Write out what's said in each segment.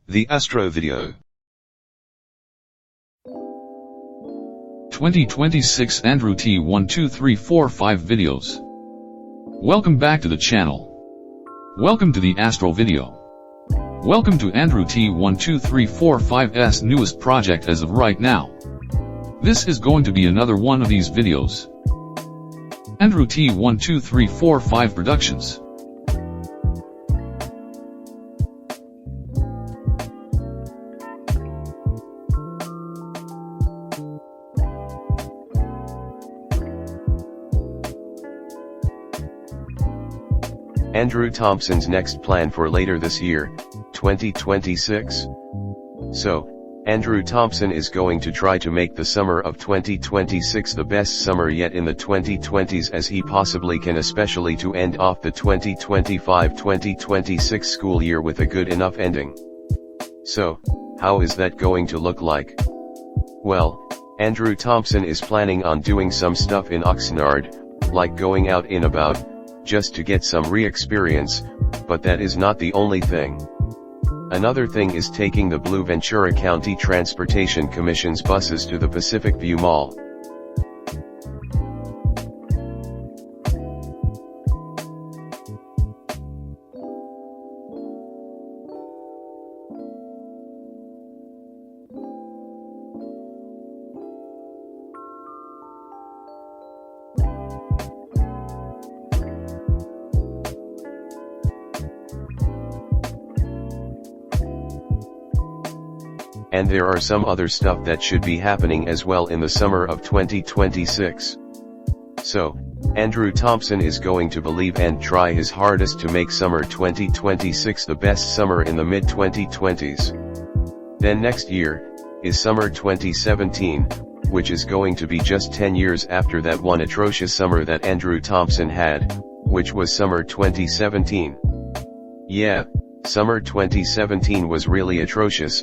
The Astro video. 2026 Andrew T12345 videos. Welcome back to the channel. Welcome to the Astro video. Welcome to Andrew T12345's newest project as of right now. This is going to be another one of these videos. Andrew T12345 Productions. Andrew Thompson's next plan for later this year, 2026. So, Andrew Thompson is going to try to make the summer of 2026 the best summer yet in the 2020s as he possibly can, especially to end off the 2025-2026 school year with a good enough ending. So, how is that going to look like? Well, Andrew Thompson is planning on doing some stuff in Oxnard, like going out and about, just to get some re-experience, but that is not the only thing. Another thing is taking the Blue Ventura County Transportation Commission's buses to the Pacific View Mall. And there are some other stuff that should be happening as well in the summer of 2026. So, Andrew Thompson is going to believe and try his hardest to make summer 2026 the best summer in the mid-2020s. Then next year, is summer 2017, which is going to be just 10 years after that one atrocious summer that Andrew Thompson had, which was summer 2017. Yeah, summer 2017 was really atrocious,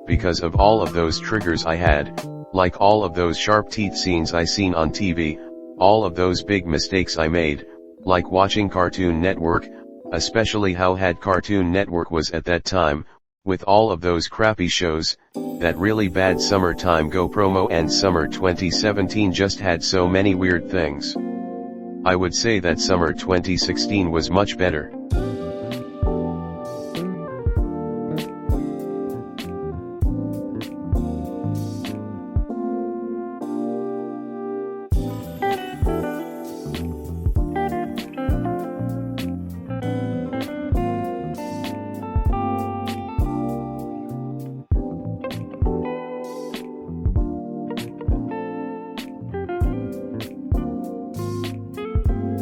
because of all of those triggers I had, like all of those sharp teeth scenes I seen on TV, all of those big mistakes I made, like watching Cartoon Network, especially how had Cartoon Network was at that time, with all of those crappy shows, that really bad Summertime Go promo, and summer 2017 just had so many weird things. I would say that summer 2016 was much better.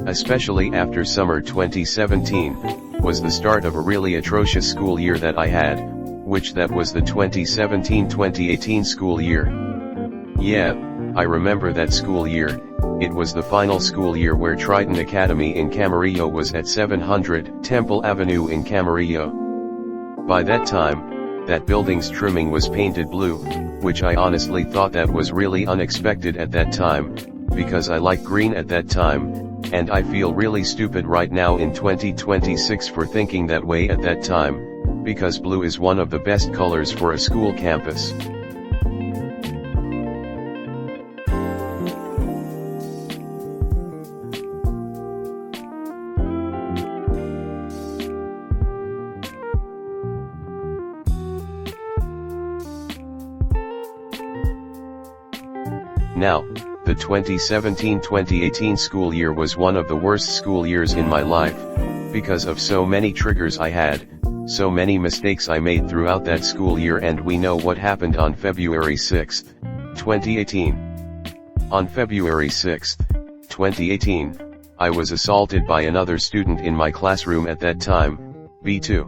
Especially after summer 2017, was the start of a really atrocious school year that I had, which that was the 2017-2018 school year. Yeah, I remember that school year. It was the final school year where Triton Academy in Camarillo was at 700 Temple Avenue in Camarillo. By that time, that building's trimming was painted blue, which I honestly thought that was really unexpected at that time, because I like green at that time. And I feel really stupid right now in 2026 for thinking that way at that time, because blue is one of the best colors for a school campus. Now, the 2017-2018 school year was one of the worst school years in my life, because of so many triggers I had, so many mistakes I made throughout that school year, and we know what happened on February 6, 2018. On February 6, 2018, I was assaulted by another student in my classroom at that time, B2.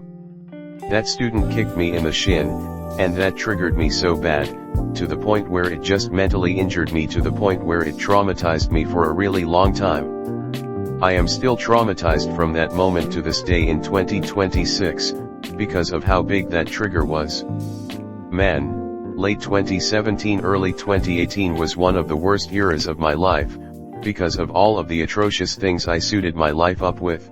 That student kicked me in the shin, and that triggered me so bad, to the point where it just mentally injured me, to the point where it traumatized me for a really long time. I am still traumatized from that moment to this day in 2026, because of how big that trigger was. Man, late 2017 early 2018 was one of the worst eras of my life, because of all of the atrocious things I suited my life up with.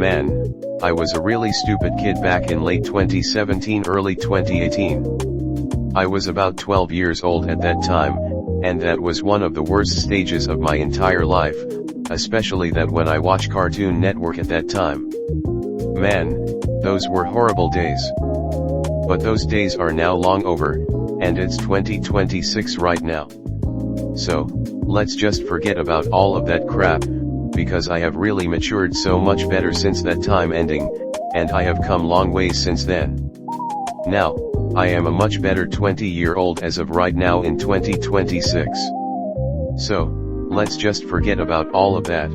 Man, I was a really stupid kid back in late 2017 early 2018. I was about 12 years old at that time, and that was one of the worst stages of my entire life, especially that when I watched Cartoon Network at that time. Man, those were horrible days. But those days are now long over, and it's 2026 right now. So, let's just forget about all of that crap, because I have really matured so much better since that time ending, and I have come long ways since then. Now, I am a much better 20-year-old as of right now in 2026. So, let's just forget about all of that.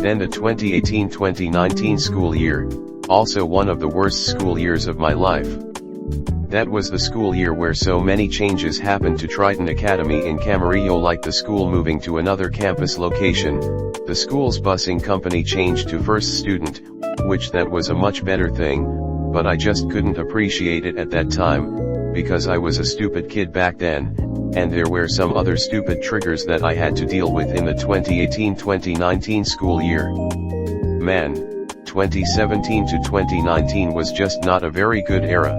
Then the 2018-2019 school year, also one of the worst school years of my life. That was the school year where so many changes happened to Triton Academy in Camarillo, like the school moving to another campus location, the school's busing company changed to First Student, which that was a much better thing, but I just couldn't appreciate it at that time, because I was a stupid kid back then, and there were some other stupid triggers that I had to deal with in the 2018-2019 school year. Man, 2017 to 2019 was just not a very good era.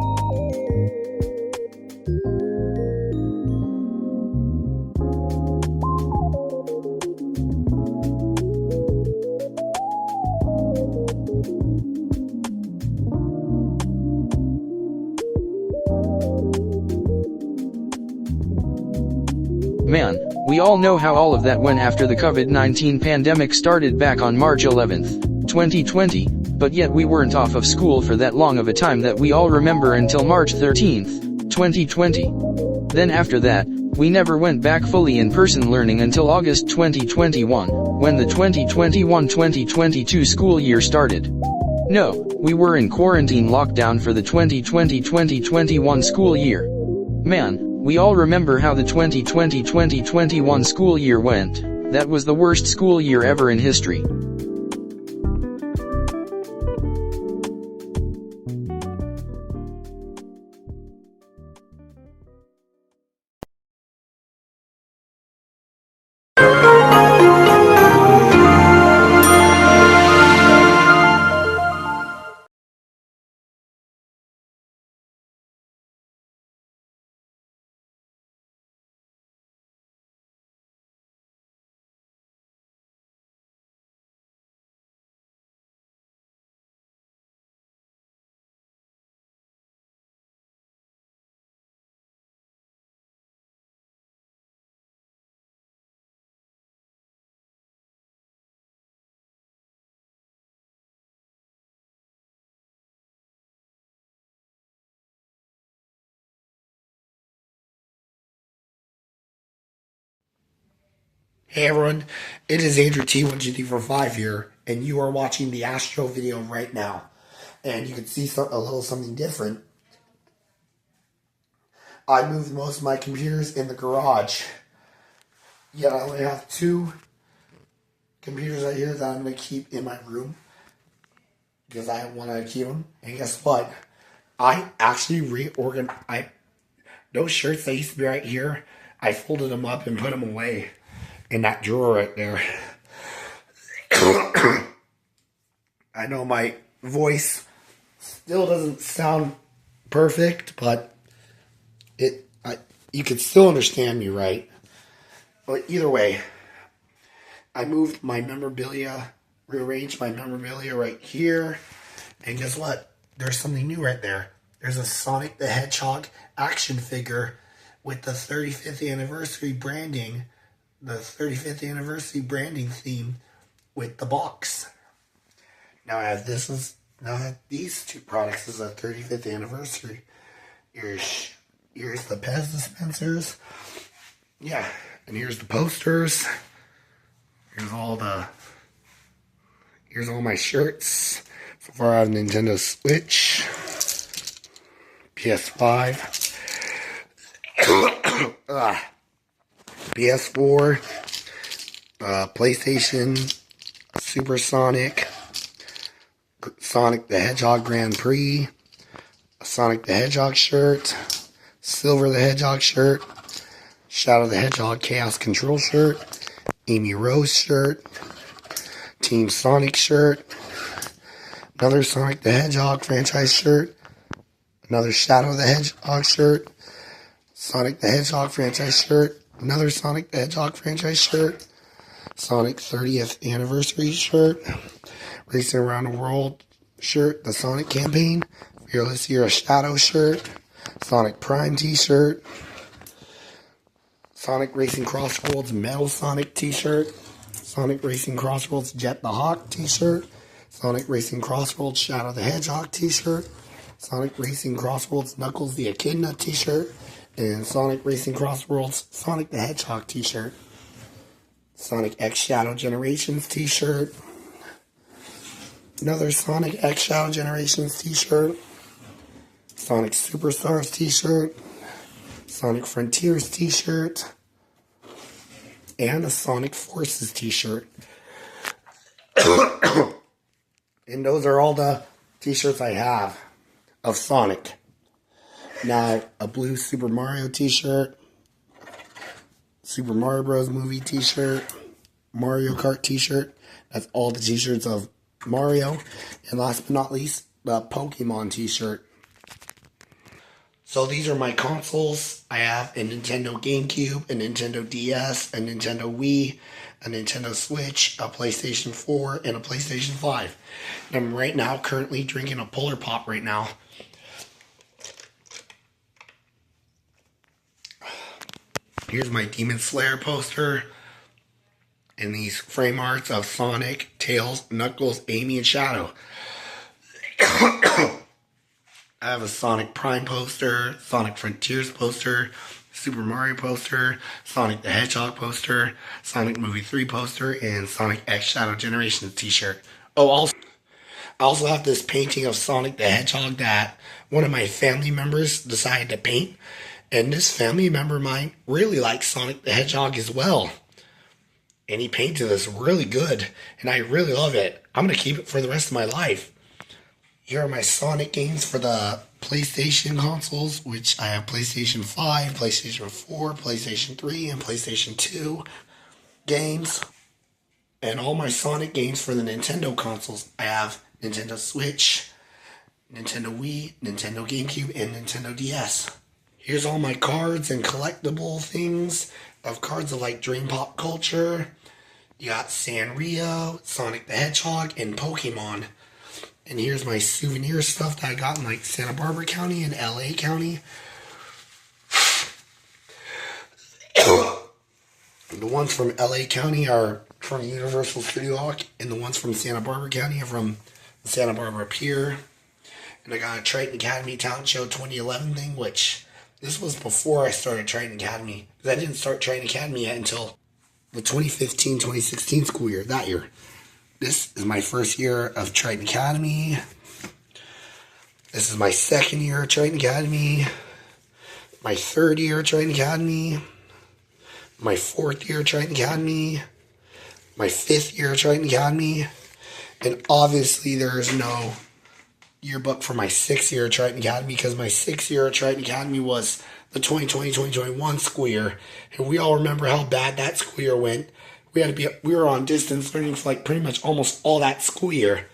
Man, we all know how all of that went after the COVID-19 pandemic started back on March 11th, 2020, but yet we weren't off of school for that long of a time that we all remember until March 13th, 2020. Then after that, we never went back fully in-person learning until August 2021, when the 2021-2022 school year started. No, we were in quarantine lockdown for the 2020-2021 school year. Man, we all remember how the 2020-2021 school year went. That was the worst school year ever in history. Hey everyone, it is Andrew T12345 here, and you are watching the Astro video right now. And you can see a little something different. I moved most of my computers in the garage, yet I only have 2 computers right here that I'm going to keep in my room, because I want to keep them. And guess what? I actually reorganized those shirts that used to be right here. I folded them up and put them away in that drawer right there. I know my voice still doesn't sound perfect, but you can still understand me, right? But either way, I moved my memorabilia, rearranged my memorabilia right here, and guess what? There's something new right there. There's a Sonic the Hedgehog action figure with the 35th anniversary branding. The 35th anniversary branding theme with the box. Now as these 2 products is a 35th anniversary. Here's the Pez dispensers. Yeah, and here's the posters. Here's all my shirts. So far I have Nintendo Switch, PS5. PS4, PlayStation, Supersonic, Sonic the Hedgehog Grand Prix, Sonic the Hedgehog shirt, Silver the Hedgehog shirt, Shadow the Hedgehog Chaos Control shirt, Amy Rose shirt, Team Sonic shirt, another Sonic the Hedgehog franchise shirt, another Shadow the Hedgehog shirt, Sonic the Hedgehog franchise shirt, another Sonic the Hedgehog franchise shirt, Sonic 30th anniversary shirt, Racing Around the World shirt, the Sonic campaign, Fearless Year of Shadow shirt, Sonic Prime t-shirt, Sonic Racing Crossroads Metal Sonic t-shirt, Sonic Racing Crossroads Jet the Hawk t-shirt, Sonic Racing Crossroads Shadow the Hedgehog t-shirt, Sonic Racing Crossroads Knuckles the Echidna t-shirt, and Sonic Racing Crossroads Sonic the Hedgehog t-shirt, Sonic X Shadow Generations t-shirt, another Sonic X Shadow Generations t-shirt, Sonic Superstars t-shirt, Sonic Frontiers t-shirt, and a Sonic Forces t-shirt. And those are all the t-shirts I have of Sonic. Now, a blue Super Mario t-shirt, Super Mario Bros. Movie t-shirt, Mario Kart t-shirt. That's all the t-shirts of Mario. And last but not least, the Pokemon t-shirt. So these are my consoles. I have a Nintendo GameCube, a Nintendo DS, a Nintendo Wii, a Nintendo Switch, a PlayStation 4, and a PlayStation 5. And I'm right now currently drinking a Polar Pop right now. Here's my Demon Slayer poster. And these frame arts of Sonic, Tails, Knuckles, Amy, and Shadow. I have a Sonic Prime poster, Sonic Frontiers poster, Super Mario poster, Sonic the Hedgehog poster, Sonic Movie 3 poster, and Sonic X Shadow Generations t-shirt. Oh, I also have this painting of Sonic the Hedgehog that one of my family members decided to paint. And this family member of mine really likes Sonic the Hedgehog as well. And he painted this really good. And I really love it. I'm going to keep it for the rest of my life. Here are my Sonic games for the PlayStation consoles, which I have PlayStation 5, PlayStation 4, PlayStation 3, and PlayStation 2 games. And all my Sonic games for the Nintendo consoles. I have Nintendo Switch, Nintendo Wii, Nintendo GameCube, and Nintendo DS. Here's all my cards and collectible things of cards of like Dream Pop Culture. You got Sanrio, Sonic the Hedgehog, and Pokemon. And here's my souvenir stuff that I got in like Santa Barbara County and LA County. The ones from LA County are from Universal Studio Hawk, and the ones from Santa Barbara County are from the Santa Barbara Pier. And I got a Triton Academy Talent Show 2011 thing, which this was before I started Triton Academy. Because I didn't start Triton Academy yet until the 2015-2016 school year, that year. This is my first year of Triton Academy. This is my second year of Triton Academy. My third year of Triton Academy. My fourth year of Triton Academy. My fifth year of Triton Academy. And obviously there's no yearbook for my sixth year of Triton Academy, because my sixth year of Triton Academy was the 2020-2021 school year. And we all remember how bad that school year went. We were on distance learning for like pretty much almost all that school year.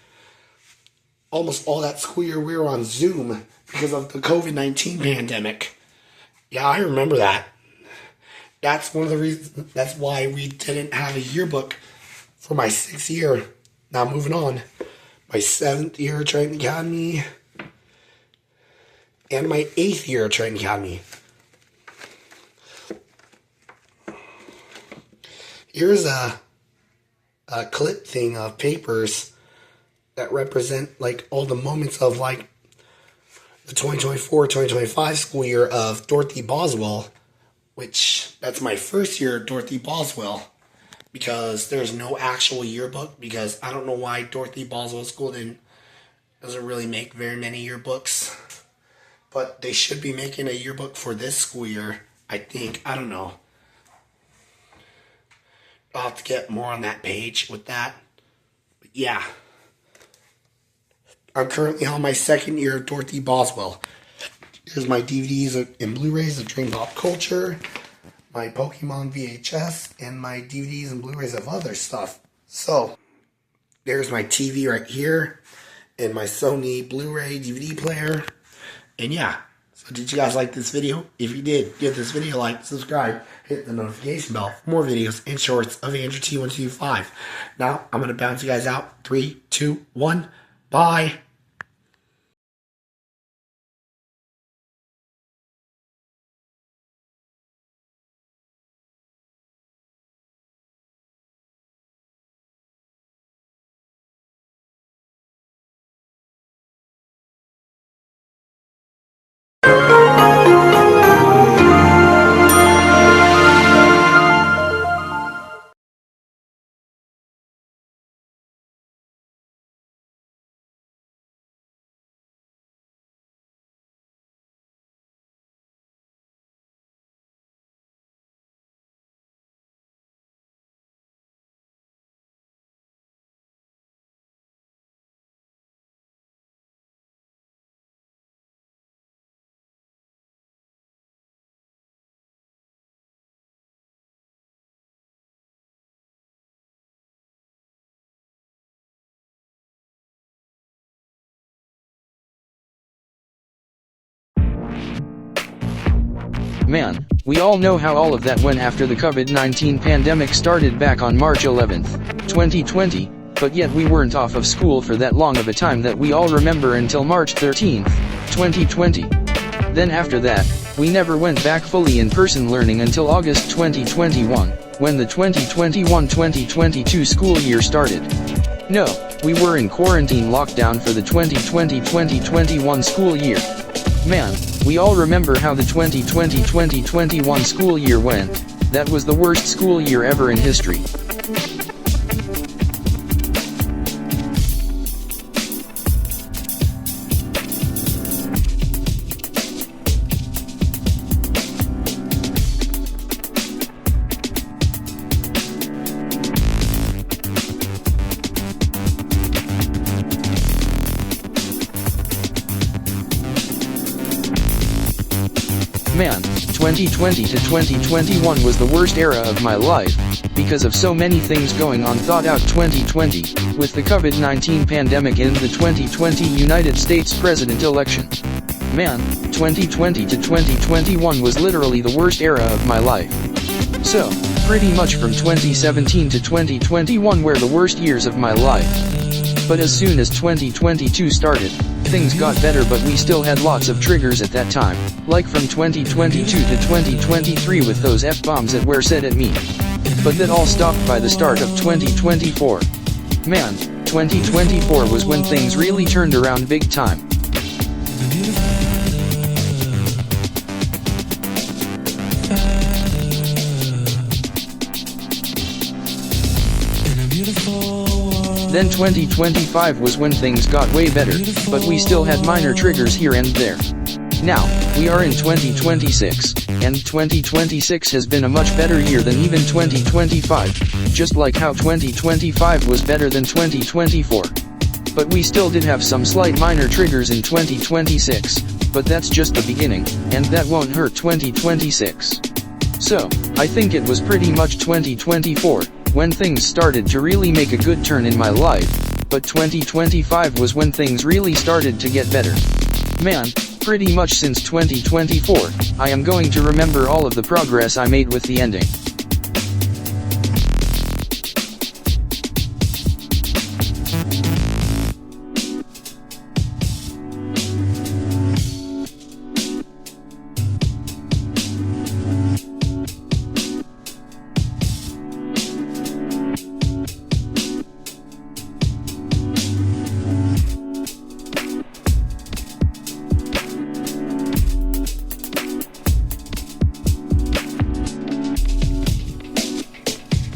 Almost all that school year we were on Zoom because of the COVID-19 pandemic. Yeah, I remember that. That's one of the reasons, that's why we didn't have a yearbook for my sixth year. Now moving on. My seventh year of Triton Academy. And my eighth year of Triton Academy. Here's a clip thing of papers that represent like all the moments of like the 2024-2025 school year of Dorothy Boswell, which that's my first year of Dorothy Boswell, because there's no actual yearbook, because I don't know why Dorothy Boswell School doesn't really make very many yearbooks, but they should be making a yearbook for this school year, I think. I don't know. about to get more on that page with that. But yeah. I'm currently on my second year of Dorothy Boswell. Here's my DVDs and Blu-rays of Dream Pop Culture, my Pokemon VHS, and my DVDs and Blu-rays of other stuff. So, there's my TV right here, and my Sony Blu-ray DVD player. And yeah, so did you guys like this video? If you did, give this video a like, subscribe, hit the notification bell for more videos and shorts of Andrew T125. Now, I'm going to bounce you guys out. 3, 2, 1, bye! Man, we all know how all of that went after the COVID-19 pandemic started back on March 11th, 2020, but yet we weren't off of school for that long of a time that we all remember until March 13th, 2020. Then after that, we never went back fully in-person learning until August 2021, when the 2021-2022 school year started. No, we were in quarantine lockdown for the 2020-2021 school year. Man, we all remember how the 2020-2021 school year went. That was the worst school year ever in history. Man, 2020 to 2021 was the worst era of my life, because of so many things going on. Thought out 2020, with the COVID-19 pandemic and the 2020 United States president election. Man, 2020 to 2021 was literally the worst era of my life. So, pretty much from 2017 to 2021 were the worst years of my life. But as soon as 2022 started, things got better, but we still had lots of triggers at that time, like from 2022 to 2023 with those F-bombs that were said at me. But that all stopped by the start of 2024. Man, 2024 was when things really turned around big time. Then 2025 was when things got way better, but we still had minor triggers here and there. Now, we are in 2026, and 2026 has been a much better year than even 2025, just like how 2025 was better than 2024. But we still did have some slight minor triggers in 2026, but that's just the beginning, and that won't hurt 2026. So, I think it was pretty much 2024, when things started to really make a good turn in my life, but 2025 was when things really started to get better. Man, pretty much since 2024, I am going to remember all of the progress I made with the ending.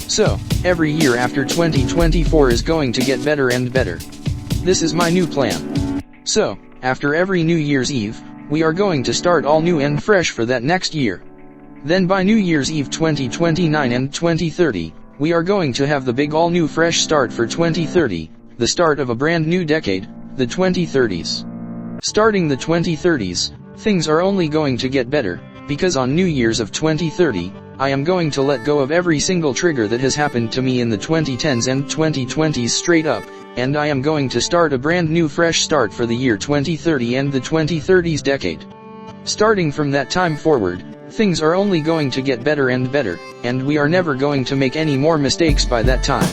So, every year after 2024 is going to get better and better. This is my new plan. So, after every New Year's Eve, we are going to start all new and fresh for that next year. Then by New Year's Eve 2029 and 2030, We are going to have the big all-new fresh start for 2030, the start of a brand new decade, the 2030s. Starting the 2030s, things are only going to get better, because on New Year's of 2030, I am going to let go of every single trigger that has happened to me in the 2010s and 2020s straight up, and I am going to start a brand new fresh start for the year 2030 and the 2030s decade. Starting from that time forward, things are only going to get better, and we are never going to make any more mistakes by that time.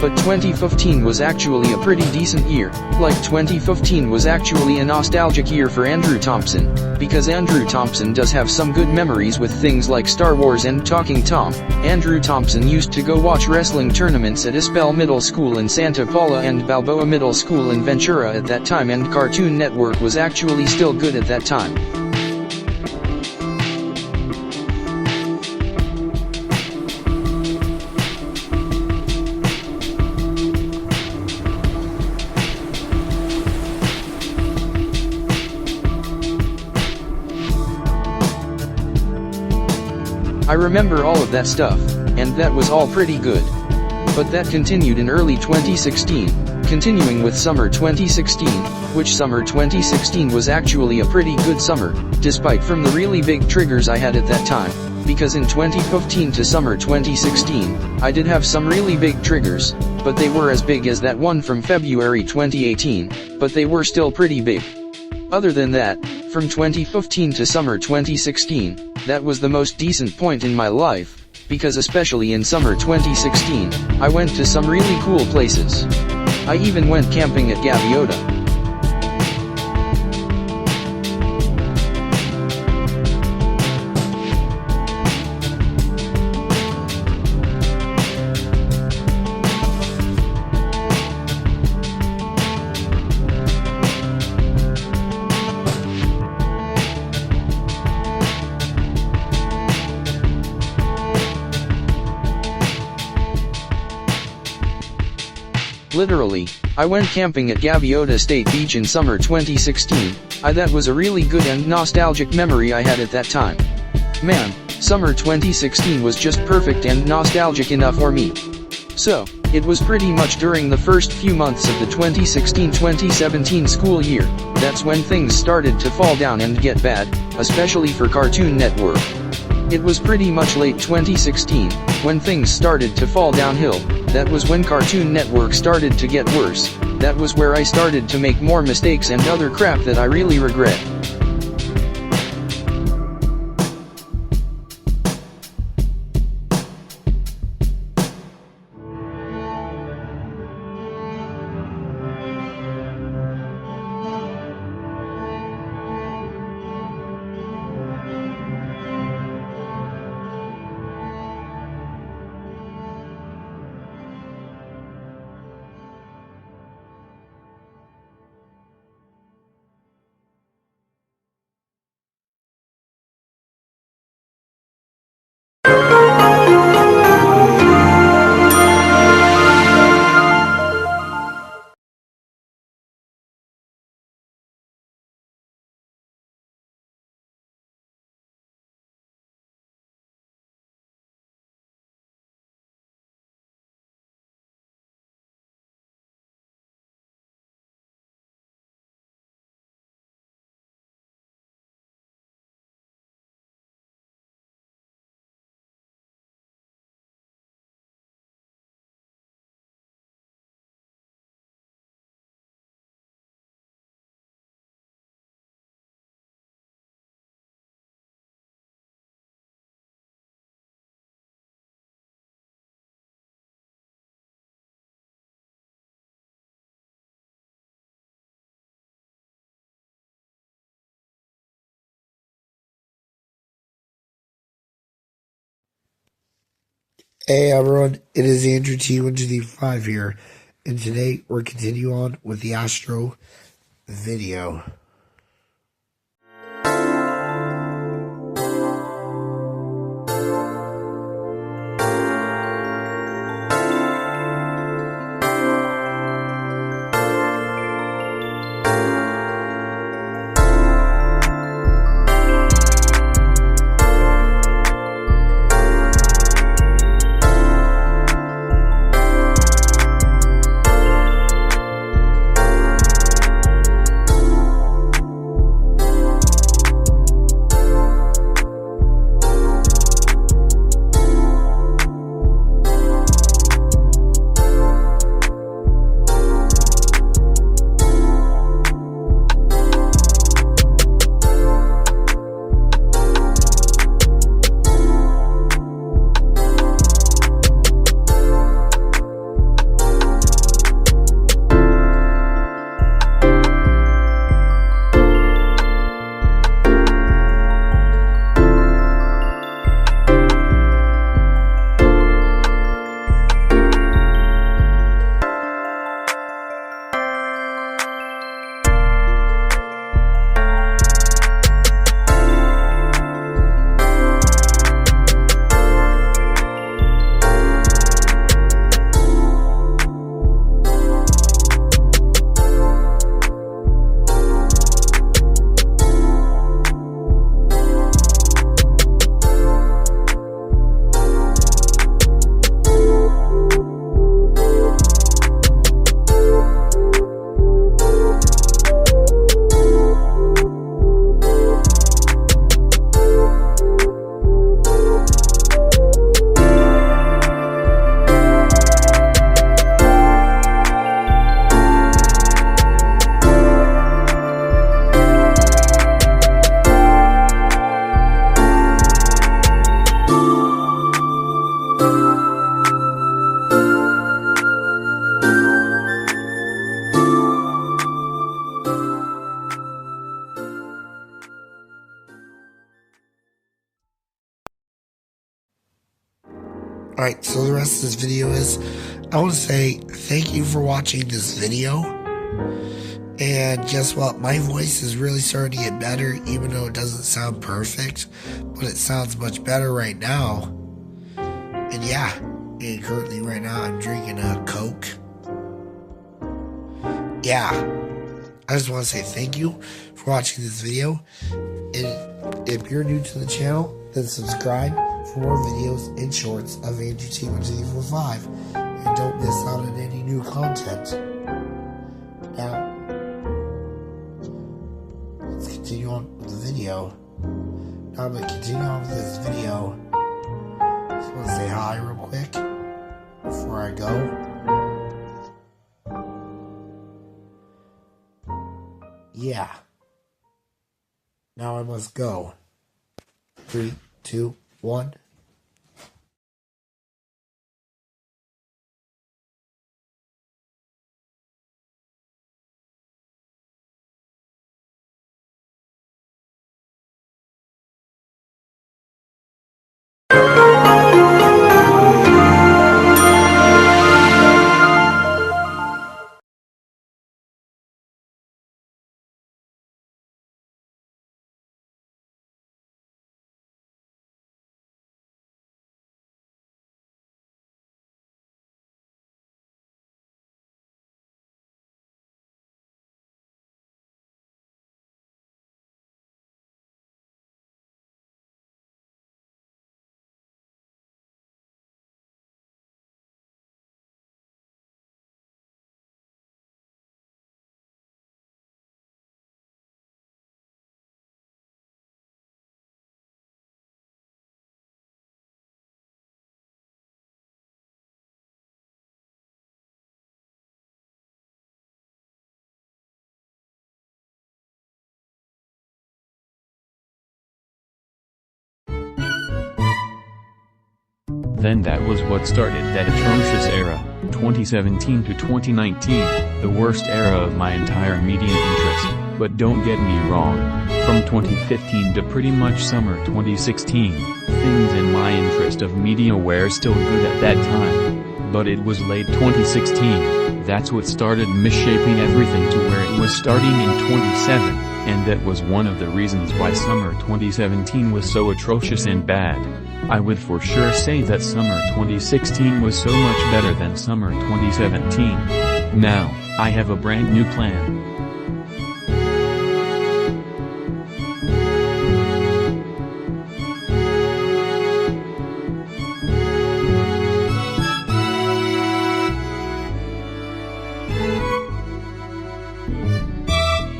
But 2015 was actually a pretty decent year. Like 2015 was actually a nostalgic year for Andrew Thompson, because Andrew Thompson does have some good memories with things like Star Wars and Talking Tom. Andrew Thompson used to go watch wrestling tournaments at Ispel Middle School in Santa Paula and Balboa Middle School in Ventura at that time, and Cartoon Network was actually still good at that time. I remember all of that stuff, and that was all pretty good. But that continued in early 2016, continuing with summer 2016, which summer 2016 was actually a pretty good summer, despite from the really big triggers I had at that time, because in 2015 to summer 2016, I did have some really big triggers, but they were as big as that one from February 2018, but they were still pretty big. Other than that, from 2015 to summer 2016, that was the most decent point in my life, because especially in summer 2016, I went to some really cool places. I even went camping at Gaviota. Literally, I went camping at Gaviota State Beach in summer 2016, that was a really good and nostalgic memory I had at that time. Man, summer 2016 was just perfect and nostalgic enough for me. So, it was pretty much during the first few months of the 2016-2017 school year, that's when things started to fall down and get bad, especially for Cartoon Network. It was pretty much late 2016, when things started to fall downhill. That was when Cartoon Network started to get worse. That was where I started to make more mistakes and other crap that I really regret. Hey everyone, it is Andrew T125 here, and today we're continuing on with the Astro video. Alright, so the rest of this video is, I want to say thank you for watching this video. And guess what? My voice is really starting to get better, even though it doesn't sound perfect. But it sounds much better right now. And yeah, and currently right now I'm drinking a Coke. Yeah, I just want to say thank you for watching this video. And if you're new to the channel, then subscribe for more videos and shorts of Andrew T12345. And don't miss out on any new content. Now, let's continue on with the video. Now I'm going to continue on with this video. Just want to say hi real quick before I go. Yeah. Now I must go. 3, 2, 1. Then that was what started that atrocious era, 2017 to 2019, the worst era of my entire media interest. But don't get me wrong, from 2015 to pretty much summer 2016, things in my interest of media were still good at that time. But it was late 2016, that's what started misshaping everything to where it was starting in 27, and that was one of the reasons why summer 2017 was so atrocious and bad. I would for sure say that summer 2016 was so much better than summer 2017. Now, I have a brand new plan.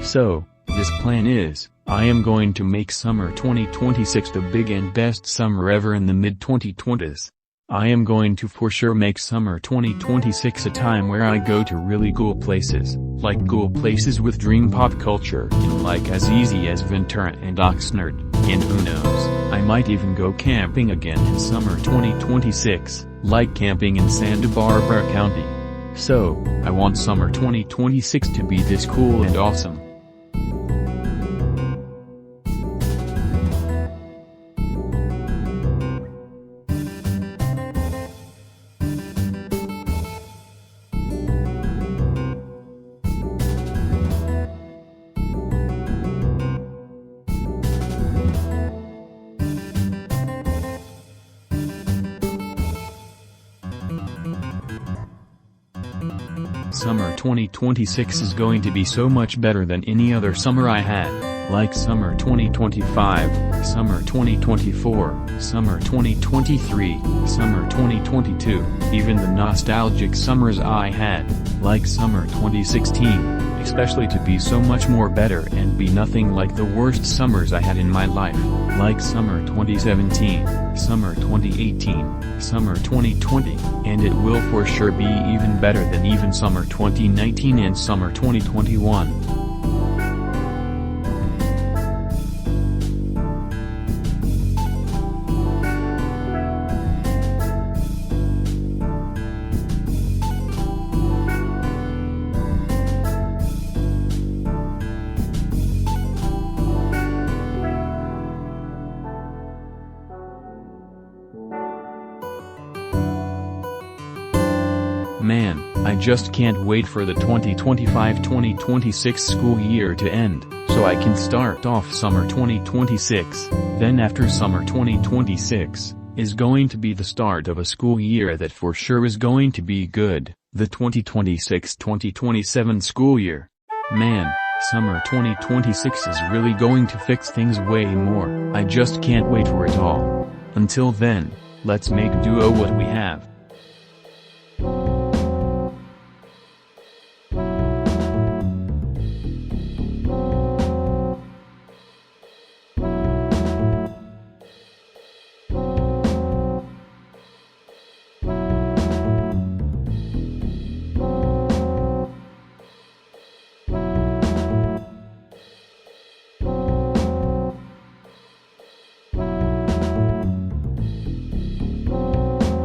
So, this plan is, I am going to make summer 2026 the big and best summer ever in the mid-2020s. I am going to for sure make summer 2026 a time where I go to really cool places, like cool places with dream pop culture, like as easy as Ventura and Oxnard, and who knows, I might even go camping again in summer 2026, like camping in Santa Barbara County. So, I want summer 2026 to be this cool and awesome. Summer 2026 is going to be so much better than any other summer I had, like summer 2025, summer 2024, summer 2023, summer 2022, even the nostalgic summers I had, like summer 2016, especially to be so much more better and be nothing like the worst summers I had in my life, like summer 2017, summer 2018, summer 2020, and it will for sure be even better than even summer 2019 and summer 2021. Man, I just can't wait for the 2025-2026 school year to end, so I can start off summer 2026. Then after summer 2026, is going to be the start of a school year that for sure is going to be good, the 2026-2027 school year. Man, summer 2026 is really going to fix things way more. I just can't wait for it all. Until then, let's make do what we have.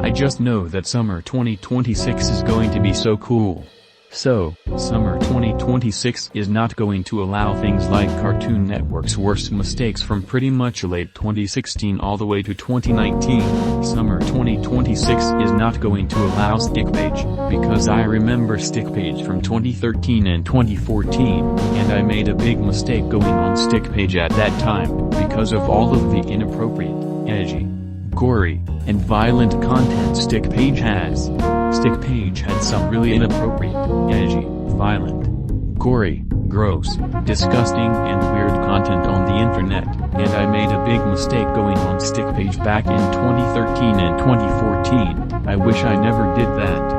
I just know that summer 2026 is going to be so cool. So, summer 2026 is not going to allow things like Cartoon Network's worst mistakes from pretty much late 2016 all the way to 2019. Summer 2026 is not going to allow Stickpage, because I remember Stickpage from 2013 and 2014, and I made a big mistake going on Stickpage at that time, because of all of the inappropriate, edgy, gory, and violent content Stickpage has. Stickpage had some really inappropriate, edgy, violent, gory, gross, disgusting and weird content on the internet, and I made a big mistake going on Stickpage back in 2013 and 2014. I wish I never did that.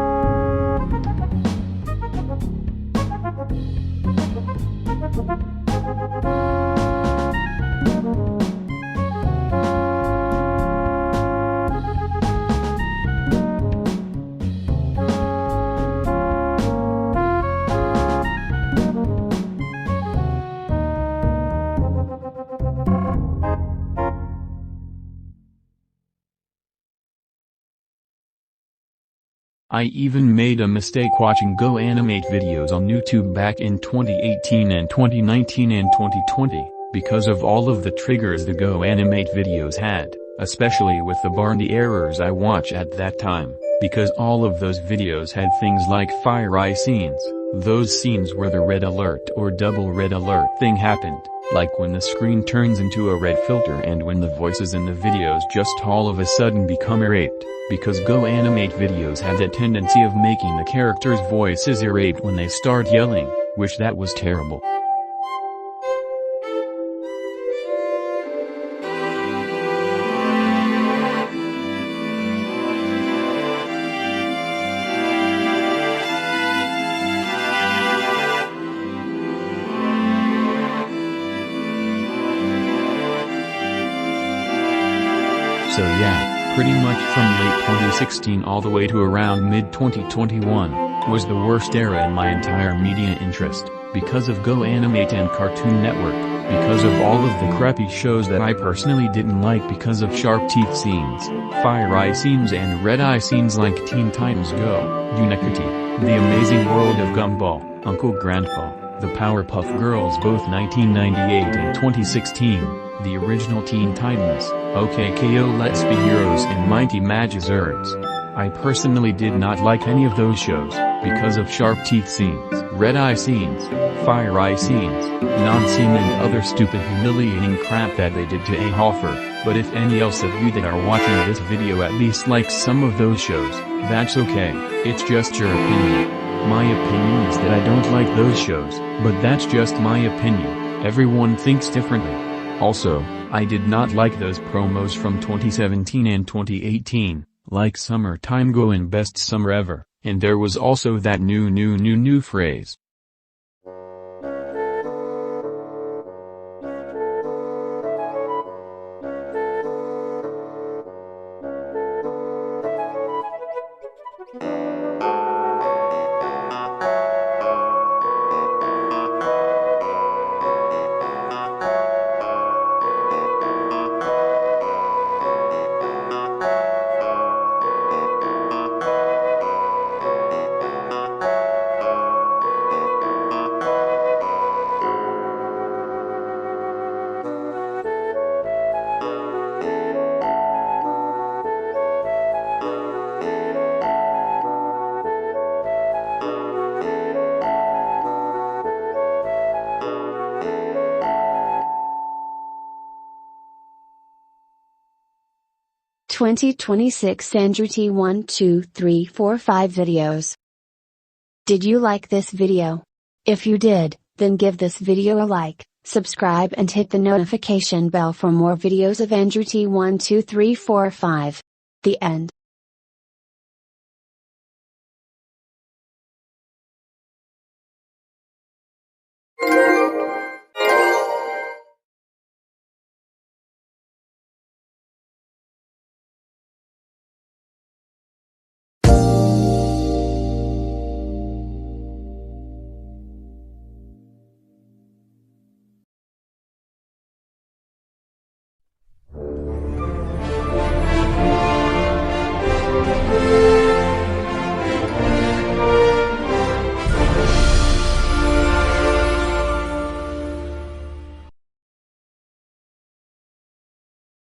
I even made a mistake watching Go Animate videos on YouTube back in 2018 and 2019 and 2020, because of all of the triggers the Go Animate videos had, especially with the Barney errors I watched at that time, because all of those videos had things like fire eye scenes, those scenes where the red alert or double red alert thing happened, like when the screen turns into a red filter and when the voices in the videos just all of a sudden become irate. Because Go Animate videos had that tendency of making the characters' voices irate when they start yelling, which that was terrible. So yeah. Pretty much from late 2016 all the way to around mid-2021, was the worst era in my entire media interest, because of Go Animate and Cartoon Network, because of all of the crappy shows that I personally didn't like because of sharp teeth scenes, fire eye scenes and red eye scenes like Teen Titans Go, Unicity, The Amazing World of Gumball, Uncle Grandpa, The Powerpuff Girls both 1998 and 2016, the original Teen Titans, OKKO Let's Be Heroes and Mighty Magazords. I personally did not like any of those shows, because of sharp teeth scenes, red eye scenes, fire eye scenes, non-scene and other stupid humiliating crap that they did to A. Hoffer. But if any else of you that are watching this video at least likes some of those shows, that's okay, it's just your opinion. My opinion is that I don't like those shows, but that's just my opinion, everyone thinks differently. Also, I did not like those promos from 2017 and 2018, like Summertime Go and Best Summer Ever, and there was also that new phrase. 2026 Andrew T 1 2 3 4 5 videos. Did you like this video? If you did, then give this video a like, subscribe and hit the notification bell for more videos of Andrew T 1 2 3 4 5. The end.